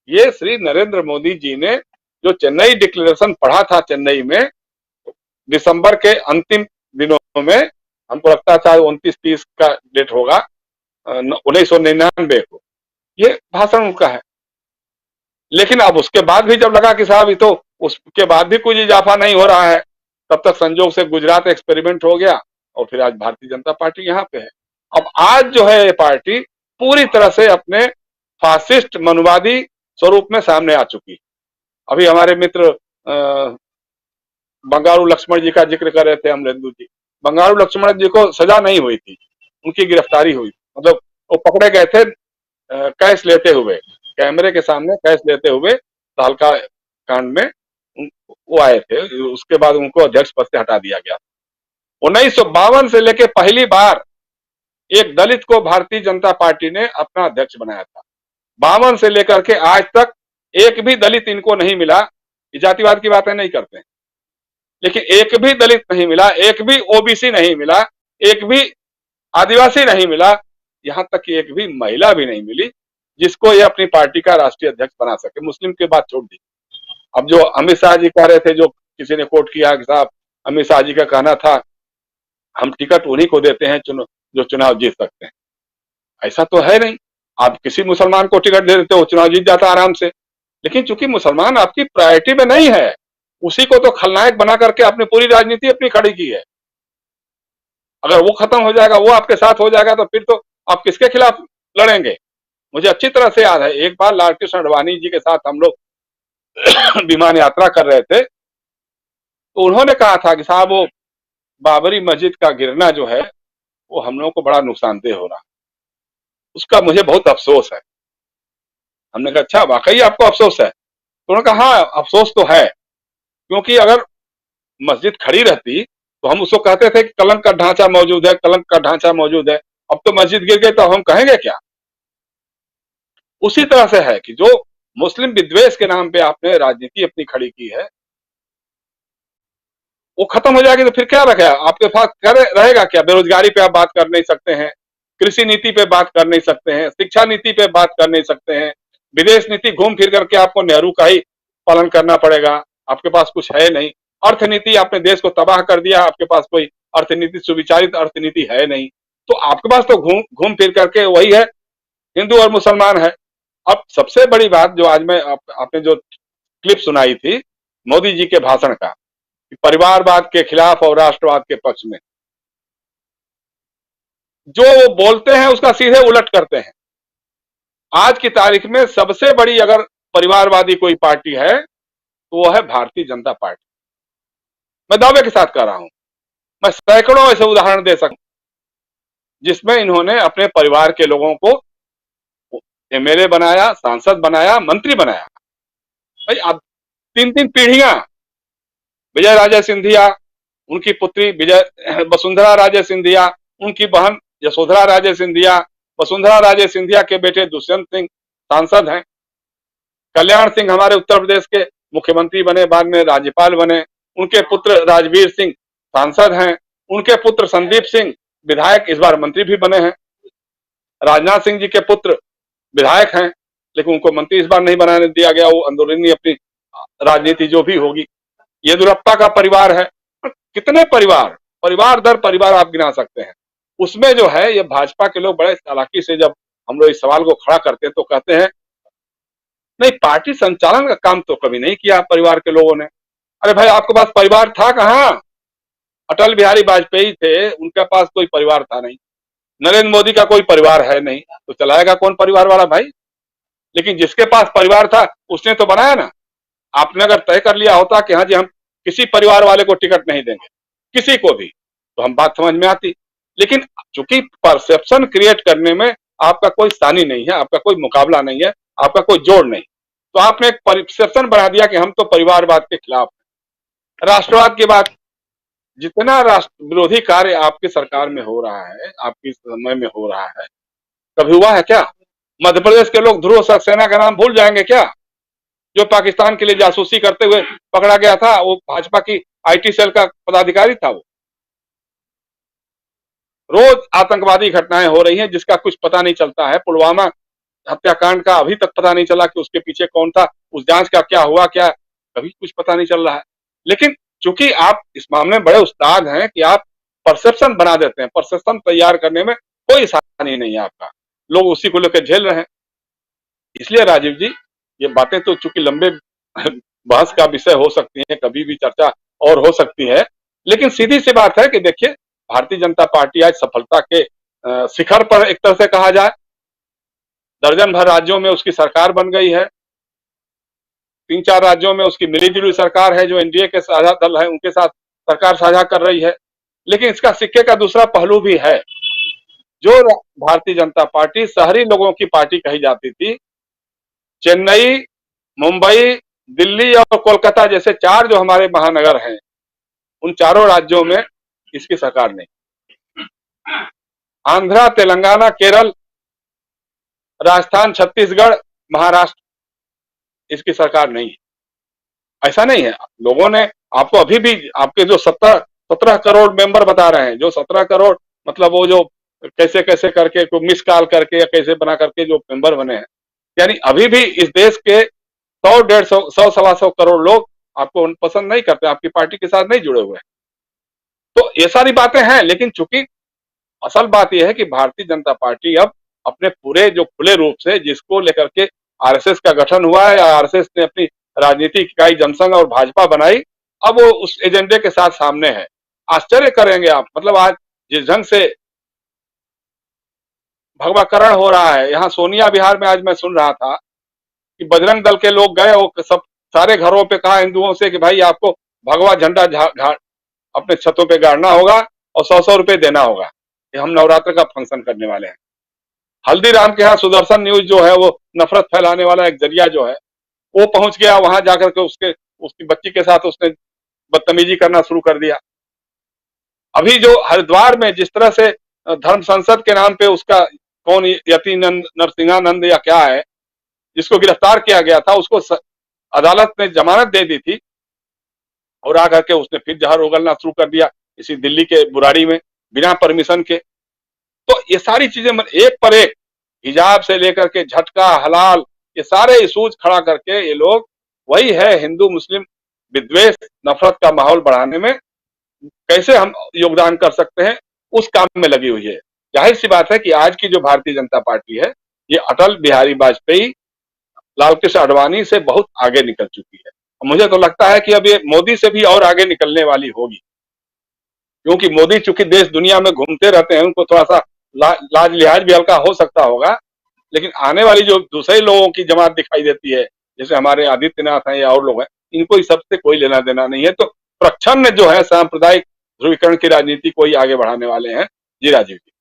ये श्री नरेंद्र मोदी जी ने जो चेन्नई डिक्लेरेशन पढ़ा था चेन्नई में दिसंबर के अंतिम दिनों में, हमको लगता था 29-30 का डेट होगा, 1999 को, ये भाषण उनका है। लेकिन अब उसके बाद भी जब लगा कि साहब ये तो उसके बाद भी कुछ इजाफा नहीं हो रहा है, तब तक संजोग से गुजरात एक्सपेरिमेंट हो गया और फिर आज भारतीय जनता पार्टी यहाँ पे है। अब आज जो है ये पार्टी पूरी तरह से अपने फासिस्ट मनुवादी स्वरूप में सामने आ चुकी है। अभी हमारे मित्र बंगारू लक्ष्मण जी का जिक्र कर रहे थे अमरेंदु जी। बंगारू लक्ष्मण जी को सजा नहीं हुई थी, उनकी गिरफ्तारी हुई, मतलब वो पकड़े गए थे कैश लेते हुए, कैमरे के सामने कैश लेते हुए तहलका कांड में वो आए थे। उसके बाद उनको अध्यक्ष पद से हटा दिया गया। 1952 से लेकर पहली बार एक दलित को भारतीय जनता पार्टी ने अपना अध्यक्ष बनाया था। 52 से लेकर के आज तक एक भी दलित इनको नहीं मिला। जातिवाद की बातें नहीं करते हैं, लेकिन एक भी दलित नहीं मिला, एक भी ओबीसी नहीं मिला, एक भी आदिवासी नहीं मिला, यहां तक कि एक भी महिला भी नहीं मिली जिसको ये अपनी पार्टी का राष्ट्रीय अध्यक्ष बना सके। मुस्लिम की बात छोड़ दी। अब जो अमित शाह जी कह रहे थे, जो किसी ने कोट किया कि साहब अमित शाह जी का कहना था हम टिकट उन्हीं को देते हैं जो चुनाव जीत सकते हैं। ऐसा तो है नहीं। आप किसी मुसलमान को टिकट दे देते हो, चुनाव जीत जाता आराम से। लेकिन चूंकि मुसलमान आपकी प्रायोरिटी में नहीं है, उसी को तो खलनायक बना करके आपने पूरी राजनीति अपनी खड़ी की है। अगर वो खत्म हो जाएगा, वो आपके साथ हो जाएगा, तो फिर तो आप किसके खिलाफ लड़ेंगे। मुझे अच्छी तरह से याद है, एक बार लालकृष्ण आडवाणी जी के साथ हम लोग विमान यात्रा कर रहे थे, तो उन्होंने कहा था कि साहब वो बाबरी मस्जिद का गिरना जो है वो हम लोगों को बड़ा नुकसानदेह हो रहा, उसका मुझे बहुत अफसोस है। हमने कहा अच्छा वाकई आपको अफसोस है? तो उन्होंने कहा हाँ अफसोस तो है, क्योंकि अगर मस्जिद खड़ी रहती तो हम उसको कहते थे कि कलंक का ढांचा मौजूद है, कलंक का ढांचा मौजूद है। अब तो मस्जिद गिर गई तो हम कहेंगे क्या? उसी तरह से है कि जो मुस्लिम विद्वेष के नाम पे आपने राजनीति अपनी खड़ी की है, वो खत्म हो जाएगी तो फिर क्या रखेगा आपके पास? रहेगा क्या? बेरोजगारी पे आप बात कर नहीं सकते हैं, कृषि नीति पे बात कर नहीं सकते हैं, शिक्षा नीति पे बात कर नहीं सकते हैं, विदेश नीति घूम फिर करके आपको नेहरू का ही पालन करना पड़ेगा, आपके पास कुछ है नहीं। अर्थनीति आपने देश को तबाह कर दिया, आपके पास कोई अर्थनीति, सुविचारित अर्थनीति है नहीं। तो आपके पास तो घूम घूम फिर करके वही है, हिंदू और मुसलमान है। अब सबसे बड़ी बात जो आज मैं आपने जो क्लिप सुनाई थी मोदी जी के भाषण का, परिवारवाद के खिलाफ और राष्ट्रवाद के पक्ष में, जो वो बोलते हैं उसका सीधे उलट करते हैं। आज की तारीख में सबसे बड़ी अगर परिवारवादी कोई पार्टी है तो वो है भारतीय जनता पार्टी। मैं दावे के साथ कह रहा हूं, मैं सैकड़ों ऐसे उदाहरण दे सकता हूं जिसमें इन्होंने अपने परिवार के लोगों को एमएलए बनाया, सांसद बनाया, मंत्री बनाया। भाई अब 3-3 पीढ़ियां, विजय राजे सिंधिया, उनकी पुत्री विजय वसुंधरा राजे सिंधिया, उनकी बहन यशोधरा राजे सिंधिया, वसुंधरा राजे सिंधिया के बेटे दुष्यंत सिंह सांसद हैं, कल्याण सिंह हमारे उत्तर प्रदेश के मुख्यमंत्री बने, बाद में राज्यपाल बने, उनके पुत्र राजवीर सिंह सांसद हैं, उनके पुत्र संदीप सिंह विधायक, इस बार मंत्री भी बने हैं, राजनाथ सिंह जी के पुत्र विधायक हैं, लेकिन उनको मंत्री इस बार नहीं बनाने दिया गया, वो अंदरूनी अपनी राजनीति जो भी होगी। येदियुरप्पा का परिवार है, कितने परिवार, परिवार दर परिवार आप गिना सकते हैं। उसमें जो है ये भाजपा के लोग बड़े चालाकी से जब हम लोग इस सवाल को खड़ा करते हैं तो कहते हैं नहीं पार्टी संचालन का काम तो कभी नहीं किया परिवार के लोगों ने। अरे भाई आपके पास परिवार था कहां? अटल बिहारी वाजपेयी थे, उनके पास कोई परिवार था नहीं, नरेंद्र मोदी का कोई परिवार है नहीं, तो चलाएगा कौन परिवार वाला भाई? लेकिन जिसके पास परिवार था उसने तो बनाया ना। आपने अगर तय कर लिया होता कि हाँ जी हम किसी परिवार वाले को टिकट नहीं देंगे, किसी को भी, तो हम बात समझ में आती। लेकिन चूंकि परसेप्शन क्रिएट करने में आपका कोई सानी नहीं है, आपका कोई मुकाबला नहीं है, आपका कोई जोड़ नहीं, तो आपने एक परसेप्शन बना दिया कि हम तो परिवारवाद के खिलाफ हैं। राष्ट्रवाद की बात, जितना राष्ट्र विरोधी कार्य आपकी सरकार में हो रहा है, आपकी समय में हो रहा है, कभी हुआ है क्या? मध्य प्रदेश के लोग ध्रुव सक्सेना का नाम भूल जाएंगे क्या? जो पाकिस्तान के लिए जासूसी करते हुए पकड़ा गया था, वो भाजपा की आईटी सेल का पदाधिकारी था। वो रोज आतंकवादी घटनाएं हो रही हैं जिसका कुछ पता नहीं चलता है। पुलवामा हत्याकांड का अभी तक पता नहीं चला कि उसके पीछे कौन था, उस जांच का क्या हुआ, क्या कभी कुछ पता नहीं चल रहा है। लेकिन चूंकि आप इस मामले में बड़े उस्ताद हैं कि आप परसेप्शन बना देते हैं, परसेप्शन तैयार करने में कोई आसानी नहीं है आपका, लोग उसी को लेकर झेल रहे हैं। इसलिए राजीव जी, ये बातें तो चूंकि लंबे बहस का विषय हो सकती है, कभी भी चर्चा और हो सकती है, लेकिन सीधी सी बात है कि देखिए, भारतीय जनता पार्टी आज सफलता के शिखर पर एक तरह से कहा जाए, दर्जन भर राज्यों में उसकी सरकार बन गई है, 3-4 राज्यों में उसकी मिलीजुली सरकार है, जो एनडीए के साझा दल है उनके साथ सरकार साझा कर रही है। लेकिन इसका सिक्के का दूसरा पहलू भी है। जो भारतीय जनता पार्टी शहरी लोगों की पार्टी कही जाती थी, चेन्नई, मुंबई, दिल्ली और कोलकाता जैसे 4 जो हमारे महानगर हैं, उन चारों राज्यों में इसकी सरकार नहीं। आंध्रा, तेलंगाना, केरल, राजस्थान, छत्तीसगढ़, महाराष्ट्र, इसकी सरकार नहीं है। ऐसा नहीं है, लोगों ने आपको अभी भी आपके जो 17 करोड़ मेंबर बता रहे हैं, जो 17 करोड़ मतलब वो जो कैसे कैसे करके को मिस कॉल करके या कैसे बना करके जो मेंबर बने हैं, यानी अभी भी इस देश के 100-150 100-125 करोड़ लोग आपको पसंद नहीं करते, आपकी पार्टी के साथ नहीं जुड़े हुए हैं। तो ये सारी बातें हैं, लेकिन चूंकि असल बात यह है कि भारतीय जनता पार्टी अब अपने पूरे जो खुले रूप से जिसको लेकर के आरएसएस का गठन हुआ है, या आरएसएस ने अपनी राजनीतिक इकाई जनसंघ और भाजपा बनाई, अब वो उस एजेंडे के साथ सामने है। आश्चर्य करेंगे आप, मतलब आज जिस ढंग से भगवाकरण हो रहा है, यहाँ सोनिया विहार में आज मैं सुन रहा था कि बजरंग दल के लोग गए, वो सब सारे घरों पे कहा हिंदुओं से कि भाई आपको भगवा झंडा अपने छतों पे गाड़ना होगा और 100-100 रुपए देना होगा, कि हम नवरात्र का फंक्शन करने वाले हैं। हल्दीराम के यहाँ सुदर्शन न्यूज जो है, वो नफरत फैलाने वाला एक जरिया जो है, वो पहुंच गया वहां जाकर के उसकी बच्ची के साथ उसने बदतमीजी करना शुरू कर दिया। अभी जो हरिद्वार में जिस तरह से धर्म संसद के नाम पे उसका कौन यति नरसिंहानंद या क्या है, जिसको गिरफ्तार किया गया था, उसको अदालत ने जमानत दे दी थी, और आकर के उसने फिर जहर उगलना शुरू कर दिया इसी दिल्ली के बुराड़ी में बिना परमिशन के। तो ये सारी चीजें एक पर एक, हिजाब से लेकर के झटका, हलाल, ये सारे इशूज खड़ा करके ये लोग, वही है हिंदू मुस्लिम विद्वेष नफरत का माहौल बढ़ाने में कैसे हम योगदान कर सकते हैं, उस काम में लगी हुई है। जाहिर सी बात है कि आज की जो भारतीय जनता पार्टी है, ये अटल बिहारी वाजपेयी, लाल कृष्ण आडवाणी से बहुत आगे निकल चुकी है। मुझे तो लगता है कि अब ये मोदी से भी और आगे निकलने वाली होगी, क्योंकि मोदी चूंकि देश दुनिया में घूमते रहते हैं, उनको थोड़ा सा लाज लिहाज भी हल्का हो सकता होगा, लेकिन आने वाली जो दूसरे लोगों की जमात दिखाई देती है, जैसे हमारे आदित्यनाथ हैं या और लोग हैं, इनको इस सबसे कोई लेना देना नहीं है। तो प्रच्छन्न जो है सांप्रदायिक ध्रुवीकरण की राजनीति को ही आगे बढ़ाने वाले हैं। जी राजीव जी।